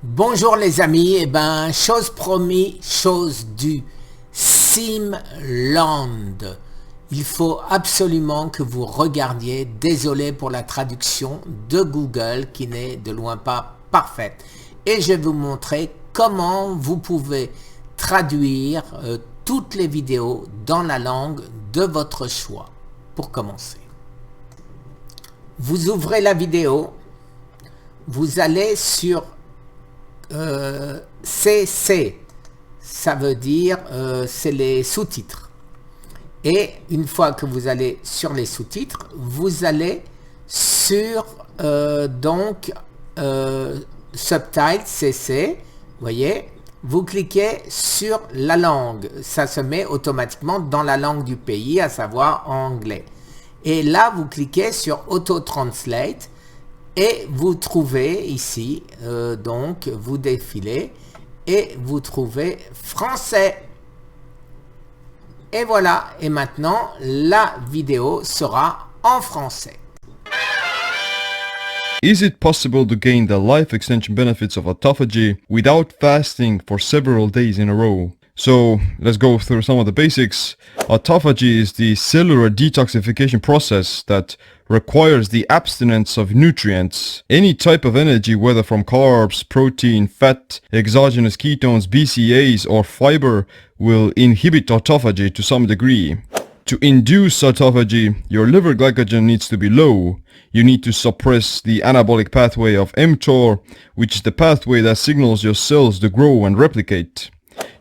Bonjour les amis, chose promis, chose due. Siim Land. Il faut absolument que vous regardiez, désolé pour la traduction de Google qui n'est de loin pas parfaite. Et je vais vous montrer comment vous pouvez traduire toutes les vidéos dans la langue de votre choix. Pour commencer, vous ouvrez la vidéo, vous allez sur CC, ça veut dire c'est les sous-titres, et une fois que vous allez sur les sous-titres, vous allez sur Subtitle CC, voyez, vous cliquez sur la langue, ça se met automatiquement dans la langue du pays, à savoir anglais, et là vous cliquez sur Auto Translate. Et vous trouvez ici, donc vous défilez et vous trouvez français. Et voilà, et maintenant la vidéo sera en français. Is it possible to gain the life extension benefits of autophagy without fasting for several days in a row? So, let's go through some of the basics. Autophagy is the cellular detoxification process that requires the abstinence of nutrients. Any type of energy, whether from carbs, protein, fat, exogenous ketones, BCAAs or fiber, will inhibit autophagy to some degree. To induce autophagy, your liver glycogen needs to be low. You need to suppress the anabolic pathway of mTOR, which is the pathway that signals your cells to grow and replicate.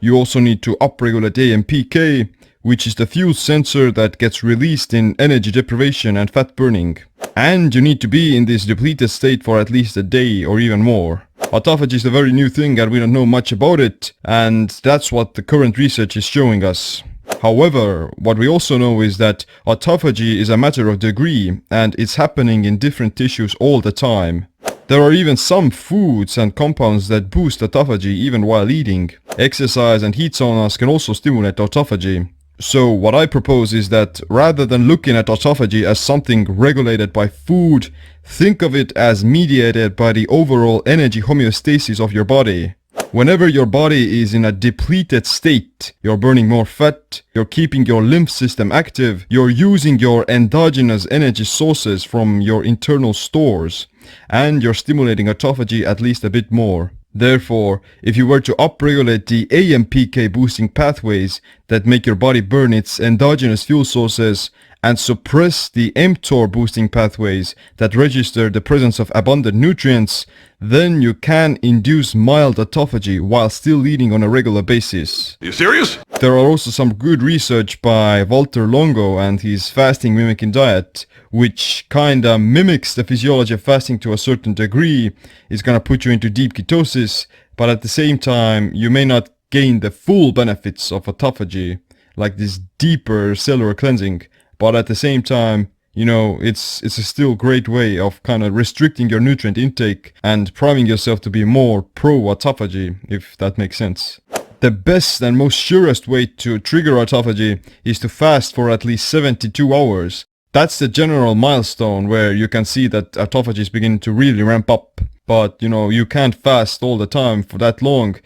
You also need to upregulate AMPK, which is the fuel sensor that gets released in energy deprivation and fat burning. And you need to be in this depleted state for at least a day or even more. Autophagy is a very new thing and we don't know much about it, and that's what the current research is showing us. However, what we also know is that autophagy is a matter of degree and it's happening in different tissues all the time. There are even some foods and compounds that boost autophagy even while eating. Exercise and heat saunas can also stimulate autophagy. So what I propose is that rather than looking at autophagy as something regulated by food, think of it as mediated by the overall energy homeostasis of your body. Whenever your body is in a depleted state, you're burning more fat, you're keeping your lymph system active, you're using your endogenous energy sources from your internal stores, and you're stimulating autophagy at least a bit more. Therefore, if you were to upregulate the AMPK boosting pathways that make your body burn its endogenous fuel sources and suppress the mTOR boosting pathways that register the presence of abundant nutrients, then you can induce mild autophagy while still eating on a regular basis. Are you serious? There are also some good research by Walter Longo and his fasting mimicking diet, which kinda mimics the physiology of fasting to a certain degree. It's gonna put you into deep ketosis, but at the same time you may not gain the full benefits of autophagy, like this deeper cellular cleansing. But at the same time, you know, it's a still great way of kind of restricting your nutrient intake and priming yourself to be more pro-autophagy, if that makes sense. The best and most surest way to trigger autophagy is to fast for at least 72 hours. That's the general milestone where you can see that autophagy is beginning to really ramp up. But, you know, you can't fast all the time for that long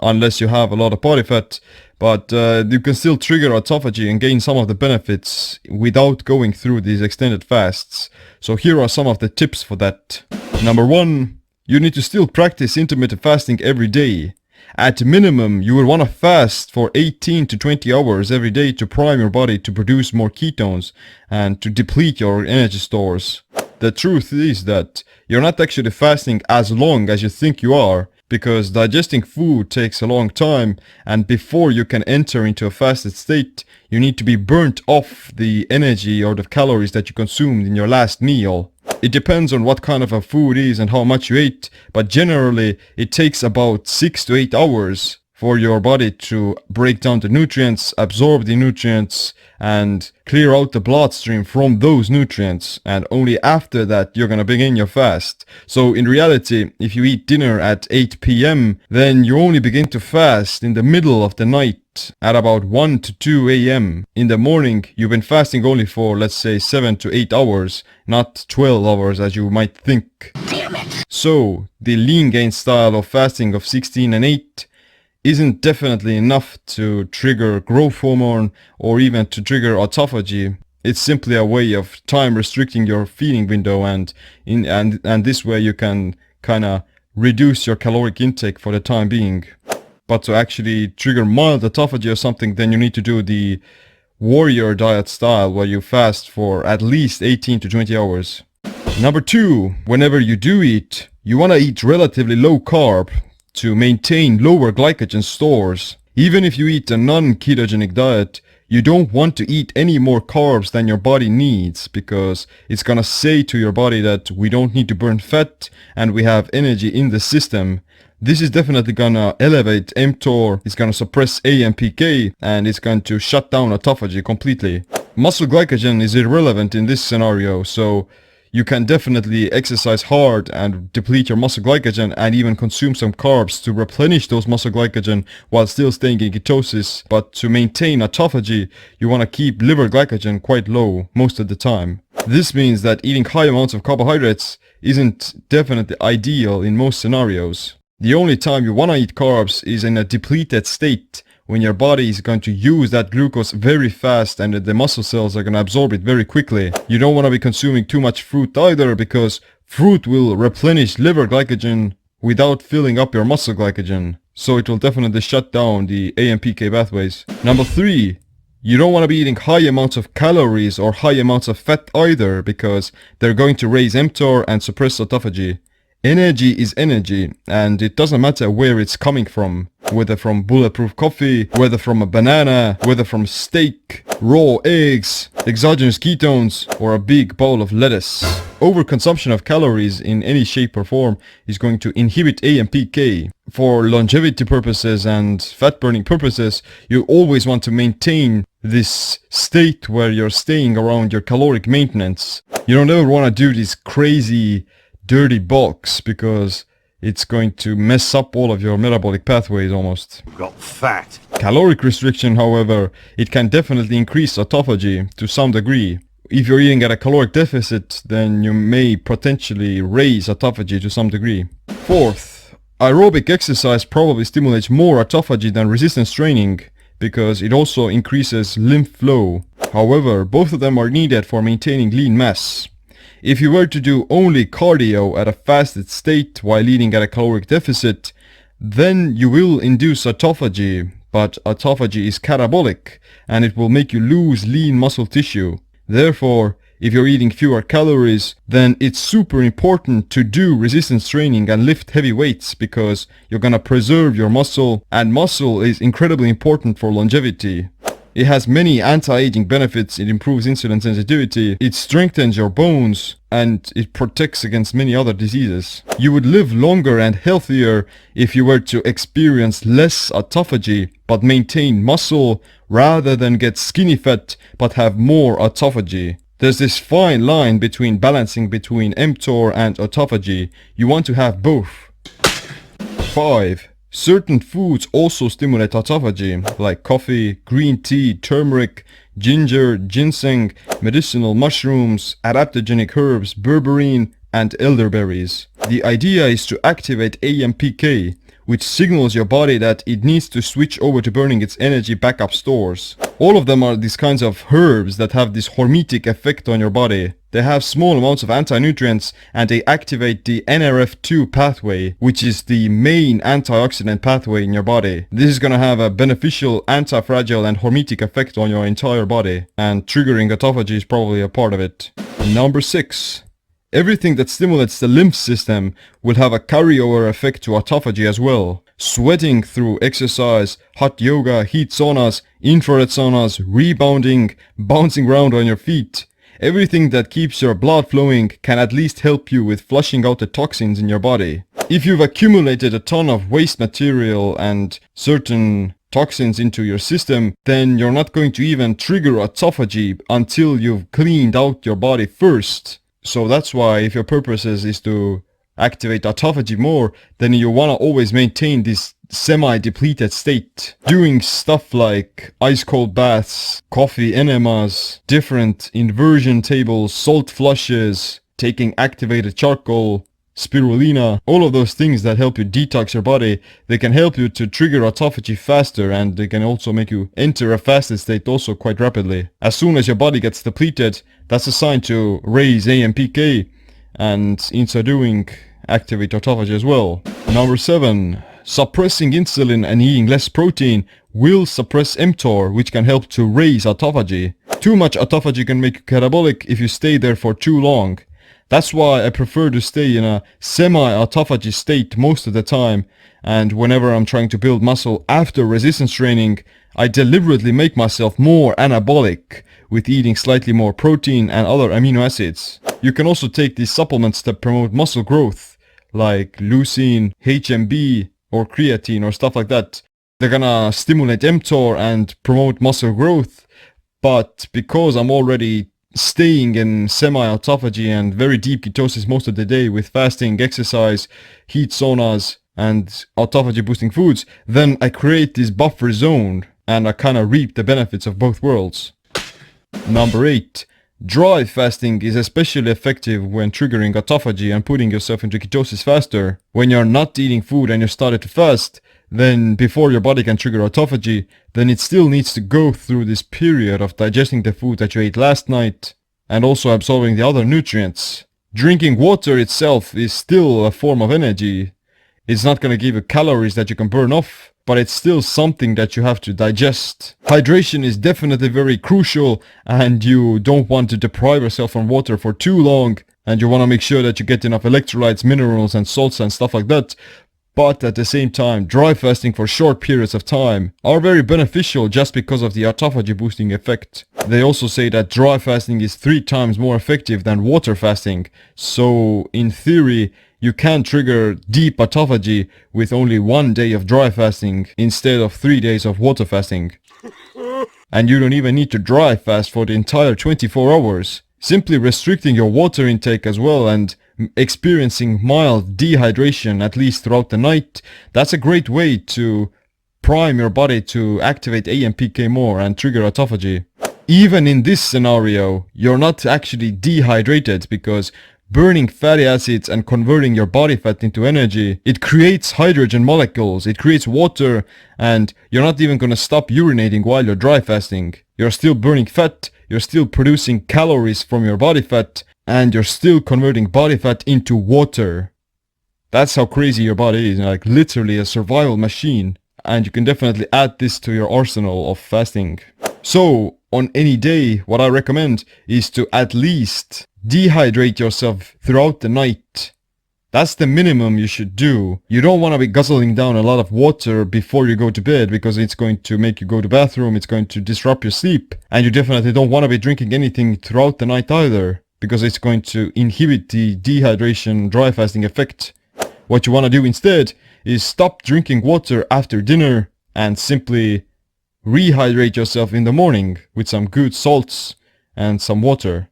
unless you have a lot of body fat. But you can still trigger autophagy and gain some of the benefits without going through these extended fasts. So here are some of the tips for that. Number 1, you need to still practice intermittent fasting every day. At minimum, you will want to fast for 18 to 20 hours every day to prime your body to produce more ketones and to deplete your energy stores. The truth is that you're not actually fasting as long as you think you are, because digesting food takes a long time, and before you can enter into a fasted state, you need to be burnt off the energy or the calories that you consumed in your last meal. It depends on what kind of a food is and how much you ate, but generally it takes about 6 to 8 hours for your body to break down the nutrients, absorb the nutrients, and clear out the bloodstream from those nutrients, and only after that you're gonna begin your fast. So in reality, if you eat dinner at 8 p.m, then you only begin to fast in the middle of the night at about 1 to 2 a.m. In the morning, you've been fasting only for, let's say, 7 to 8 hours, not 12 hours as you might think. Damn it! So the lean gain style of fasting of 16 and 8 isn't definitely enough to trigger growth hormone or even to trigger autophagy. It's simply a way of time restricting your feeding window, and this way you can kinda reduce your caloric intake for the time being. But to actually trigger mild autophagy or something, then you need to do the warrior diet style where you fast for at least 18 to 20 hours. Number 2, whenever you do eat, you wanna eat relatively low carb to maintain lower glycogen stores. Even if you eat a non-ketogenic diet, you don't want to eat any more carbs than your body needs, because it's gonna say to your body that we don't need to burn fat and we have energy in the system. This is definitely gonna elevate mTOR, it's gonna suppress AMPK, and it's going to shut down autophagy completely. Muscle glycogen is irrelevant in this scenario, so you can definitely exercise hard and deplete your muscle glycogen and even consume some carbs to replenish those muscle glycogen while still staying in ketosis. But to maintain autophagy, you want to keep liver glycogen quite low most of the time. This means that eating high amounts of carbohydrates isn't definitely ideal in most scenarios. The only time you want to eat carbs is in a depleted state, when your body is going to use that glucose very fast and the muscle cells are going to absorb it very quickly. You don't want to be consuming too much fruit either, because fruit will replenish liver glycogen without filling up your muscle glycogen. So it will definitely shut down the AMPK pathways. Number 3, you don't want to be eating high amounts of calories or high amounts of fat either, because they're going to raise mTOR and suppress autophagy. Energy is energy, and it doesn't matter where it's coming from, whether from bulletproof coffee, whether from a banana, whether from steak, raw eggs, exogenous ketones, or a big bowl of lettuce. Overconsumption of calories in any shape or form is going to inhibit AMPK. For longevity purposes and fat burning purposes, you always want to maintain this state where you're staying around your caloric maintenance. You don't ever want to do this crazy dirty bulks, because it's going to mess up all of your metabolic pathways almost. You've got fat. Caloric restriction, however, it can definitely increase autophagy to some degree. If you're eating at a caloric deficit, then you may potentially raise autophagy to some degree. 4th, aerobic exercise probably stimulates more autophagy than resistance training, because it also increases lymph flow. However, both of them are needed for maintaining lean mass. If you were to do only cardio at a fasted state while eating at a caloric deficit, then you will induce autophagy, but autophagy is catabolic and it will make you lose lean muscle tissue. Therefore, if you're eating fewer calories, then it's super important to do resistance training and lift heavy weights, because you're gonna preserve your muscle, and muscle is incredibly important for longevity. It has many anti-aging benefits. It improves insulin sensitivity, it strengthens your bones, and it protects against many other diseases. You would live longer and healthier if you were to experience less autophagy but maintain muscle, rather than get skinny fat but have more autophagy. There's this fine line between balancing between mTOR and autophagy. You want to have both. 5. Certain foods also stimulate autophagy, like coffee, green tea, turmeric, ginger, ginseng, medicinal mushrooms, adaptogenic herbs, berberine, and elderberries. The idea is to activate AMPK, which signals your body that it needs to switch over to burning its energy backup stores. All of them are these kinds of herbs that have this hormetic effect on your body. They have small amounts of anti-nutrients, and they activate the NRF2 pathway, which is the main antioxidant pathway in your body. This is gonna have a beneficial anti-fragile and hormetic effect on your entire body, and triggering autophagy is probably a part of it. Number 6. Everything that stimulates the lymph system will have a carryover effect to autophagy as well. Sweating through exercise, hot yoga, heat saunas, infrared saunas, rebounding, bouncing around on your feet. Everything that keeps your blood flowing can at least help you with flushing out the toxins in your body. If you've accumulated a ton of waste material and certain toxins into your system, then you're not going to even trigger autophagy until you've cleaned out your body first. So that's why, if your purpose is to activate autophagy more, then you want to always maintain this semi-depleted state. Doing stuff like ice cold baths, coffee enemas, different inversion tables, salt flushes, taking activated charcoal, spirulina, all of those things that help you detox your body, they can help you to trigger autophagy faster, and they can also make you enter a fasted state also quite rapidly. As soon as your body gets depleted, that's a sign to raise AMPK, and in so doing, activate autophagy as well. Number 7. Suppressing insulin and eating less protein will suppress mTOR, which can help to raise autophagy. Too much autophagy can make you catabolic if you stay there for too long. That's why I prefer to stay in a semi-autophagy state most of the time, and whenever I'm trying to build muscle after resistance training, I deliberately make myself more anabolic with eating slightly more protein and other amino acids. You can also take these supplements that promote muscle growth, like leucine, HMB, or creatine or stuff like that. They're gonna stimulate mTOR and promote muscle growth, but because I'm already staying in semi-autophagy and very deep ketosis most of the day with fasting, exercise, heat saunas, and autophagy boosting foods, then I create this buffer zone and I kinda reap the benefits of both worlds. Number 8. Dry fasting is especially effective when triggering autophagy and putting yourself into ketosis faster. When you're not eating food and you started to fast, then before your body can trigger autophagy, then it still needs to go through this period of digesting the food that you ate last night and also absorbing the other nutrients. Drinking water itself is still a form of energy. It's not gonna give you calories that you can burn off, but it's still something that you have to digest. Hydration is definitely very crucial, and you don't want to deprive yourself from water for too long, and you want to make sure that you get enough electrolytes, minerals and salts and stuff like that. But at the same time, dry fasting for short periods of time are very beneficial just because of the autophagy boosting effect. They also say that dry fasting is 3 times more effective than water fasting, so in theory, you can trigger deep autophagy with only 1 day of dry fasting instead of 3 days of water fasting. And you don't even need to dry fast for the entire 24 hours. Simply restricting your water intake as well and experiencing mild dehydration at least throughout the night, that's a great way to prime your body to activate AMPK more and trigger autophagy. Even in this scenario, you're not actually dehydrated because burning fatty acids and converting your body fat into energy, it creates hydrogen molecules, it creates water, and you're not even gonna stop urinating while you're dry fasting. You're still burning fat, you're still producing calories from your body fat, and you're still converting body fat into water. That's how crazy your body is, like literally a survival machine. And you can definitely add this to your arsenal of fasting. So, on any day, what I recommend is to at least dehydrate yourself throughout the night. That's the minimum you should do. You don't want to be guzzling down a lot of water before you go to bed because it's going to make you go to the bathroom, it's going to disrupt your sleep. And you definitely don't want to be drinking anything throughout the night either because it's going to inhibit the dehydration dry fasting effect. What you want to do instead is stop drinking water after dinner and simply rehydrate yourself in the morning with some good salts and some water.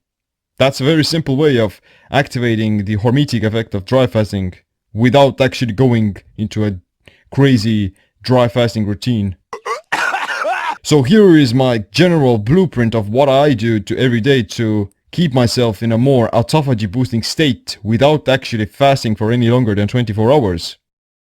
That's a very simple way of activating the hormetic effect of dry fasting without actually going into a crazy dry fasting routine. So here is my general blueprint of what I do to every day to keep myself in a more autophagy boosting state without actually fasting for any longer than 24 hours.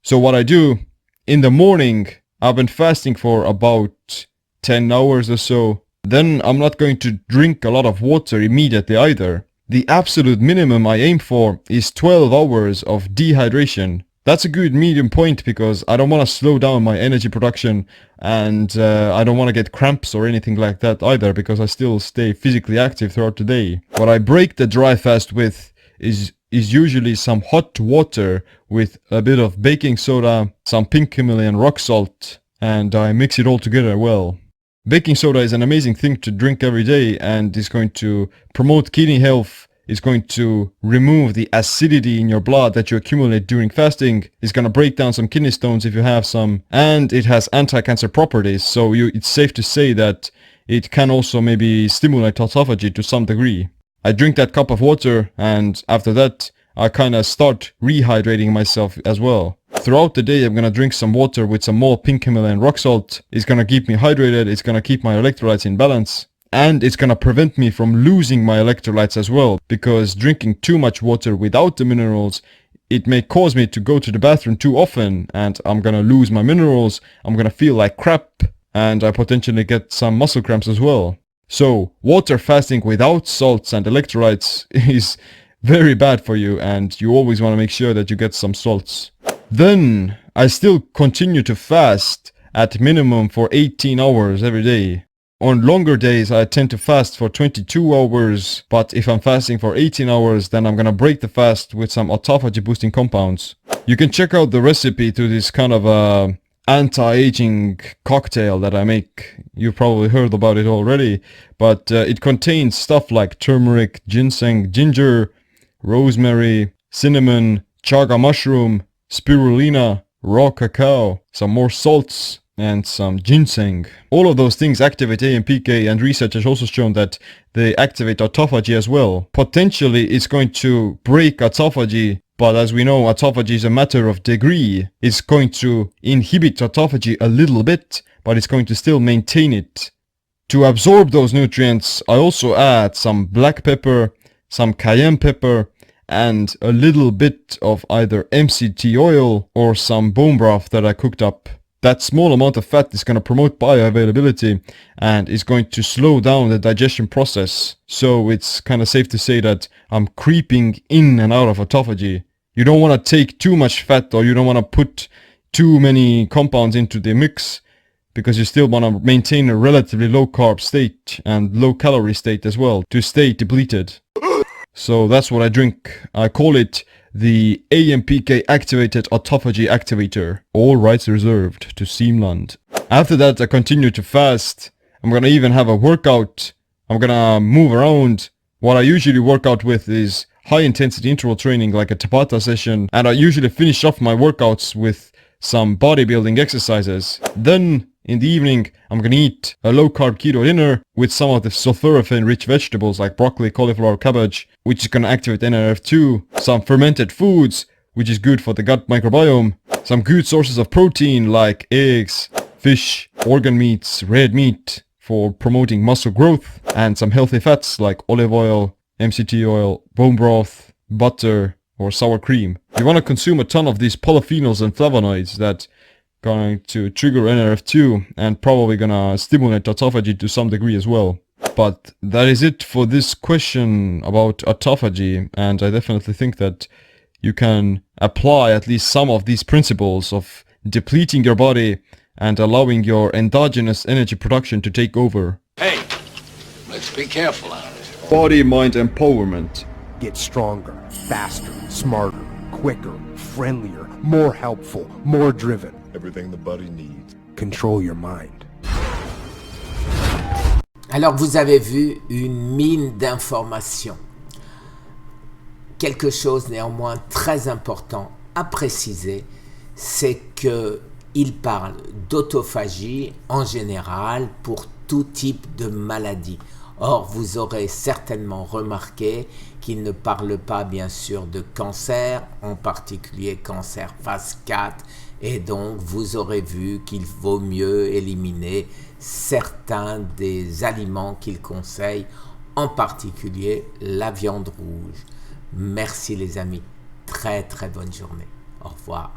So what I do, in the morning, I've been fasting for about 10 hours or so. Then I'm not going to drink a lot of water immediately either. The absolute minimum I aim for is 12 hours of dehydration. That's a good medium point because I don't want to slow down my energy production and I don't want to get cramps or anything like that either because I still stay physically active throughout the day. What I break the dry fast with is usually some hot water with a bit of baking soda, some pink Himalayan rock salt, and I mix it all together well. Baking soda is an amazing thing to drink every day and is going to promote kidney health, is going to remove the acidity in your blood that you accumulate during fasting, is going to break down some kidney stones if you have some, and it has anti-cancer properties, so it's safe to say that it can also maybe stimulate autophagy to some degree. I drink that cup of water and after that I kinda start rehydrating myself as well. Throughout the day I'm gonna drink some water with some more pink Himalayan rock salt. It's gonna keep me hydrated, it's gonna keep my electrolytes in balance, and it's gonna prevent me from losing my electrolytes as well, because drinking too much water without the minerals it may cause me to go to the bathroom too often, and I'm gonna lose my minerals, I'm gonna feel like crap, and I potentially get some muscle cramps as well. So water fasting without salts and electrolytes is very bad for you, and you always want to make sure that you get some salts. Then I still continue to fast at minimum for 18 hours every day. On longer days I tend to fast for 22 hours, but if I'm fasting for 18 hours, then I'm gonna break the fast with some autophagy boosting compounds. You can check out the recipe to this kind of anti-aging cocktail that I make. You've probably heard about it already, but it contains stuff like turmeric, ginseng, ginger, rosemary, cinnamon, chaga mushroom, spirulina, raw cacao, some more salts, and some ginseng. All of those things activate AMPK, and research has also shown that they activate autophagy as well. Potentially it's going to break autophagy, but as we know, autophagy is a matter of degree. It's going to inhibit autophagy a little bit, but it's going to still maintain it. To absorb those nutrients, I also add some black pepper, some cayenne pepper, and a little bit of either MCT oil or some bone broth that I cooked up. That small amount of fat is going to promote bioavailability and is going to slow down the digestion process. So it's kind of safe to say that I'm creeping in and out of autophagy. You don't want to take too much fat, or you don't want to put too many compounds into the mix, because you still want to maintain a relatively low carb state and low calorie state as well to stay depleted. So that's what I drink. I call it the AMPK activated autophagy activator. All rights reserved to Siim Land. After that I continue to fast. I'm gonna even have a workout. I'm gonna move around. What I usually work out with is high intensity interval training, like a Tabata session, and I usually finish off my workouts with some bodybuilding exercises. Then in the evening I'm gonna eat a low carb keto dinner with some of the sulforaphane rich vegetables like broccoli, cauliflower, cabbage, which is gonna activate NRF2, some fermented foods, which is good for the gut microbiome, some good sources of protein like eggs, fish, organ meats, red meat for promoting muscle growth, and some healthy fats like olive oil, MCT oil, bone broth, butter, or sour cream. You want to consume a ton of these polyphenols and flavonoids that going to trigger NRF2 and probably gonna stimulate autophagy to some degree as well. But that is it for this question about autophagy, and I definitely think that you can apply at least some of these principles of depleting your body and allowing your endogenous energy production to take over. Hey, let's be careful out here. Body-mind empowerment. Get stronger, faster, smarter, quicker, friendlier, more helpful, more driven. Everything the body needs. Control your mind. Alors vous avez vu une mine d'informations. Quelque chose néanmoins très important à préciser, c'est qu'il parle d'autophagie en général pour tout type de maladie. Or, vous aurez certainement remarqué qu'il ne parle pas bien sûr de cancer, en particulier cancer phase 4, et donc vous aurez vu qu'il vaut mieux éliminer certains des aliments qu'il conseille, en particulier la viande rouge. Merci les amis, très très bonne journée, au revoir.